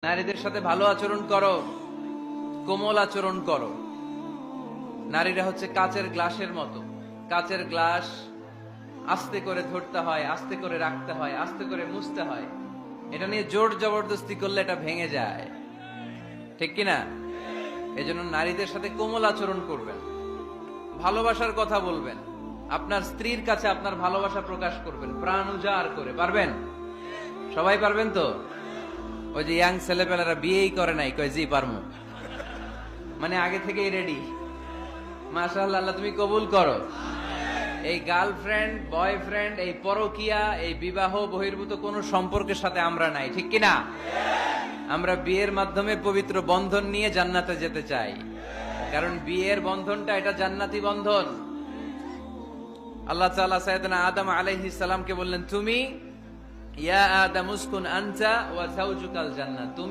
নারীদের সাথে ভালো আচরণ করো, কোমল আচরণ করো। নারীরা হচ্ছে কাচের গ্লাসের মতো। কাচের গ্লাস আস্তে করে ধরতে হয়, আস্তে করে রাখতে হয়, আস্তে করে মুছতে হয়। এটা নিয়ে জোর জবরদস্তি করলে এটা ভেঙে যায়, ঠিক কিনা? এজন্য নারীদের সাথে কোমল আচরণ করবেন, ভালোবাসার কথা বলবেন, আপনার স্ত্রীর কাছে আপনার ভালোবাসা প্রকাশ করবেন প্রাণ উজাড় করে। পারবেন? সবাই পারবেন তো? ওই যে ইয়াং ছেলেপেলেরা বিয়েই করে নাই, কয় জি পারমু, মানে আগে থেকেই রেডি। মাশাআল্লাহ, আল্লাহ তুমি কবুল করো। এই গার্লফ্রেন্ড বয়ফ্রেন্ড, এই পরকিয়া, এই বিবাহ বহির্ভূত কোন সম্পর্কের সাথে আমরা নাই, ঠিক কিনা? আমরা বিয়ের মাধ্যমে পবিত্র বন্ধন নিয়ে জান্নাতে যেতে চাই, কারণ বিয়ের বন্ধনটা এটা জান্নাতি বন্ধন। আল্লাহ তাআলা সাইয়েদনা আদম আলাইহিস সালামকে বললেন, তুমি ইয়া আদম উসকুন আনতা ওয়া যাওজুকাল জান্নাহ, তুমি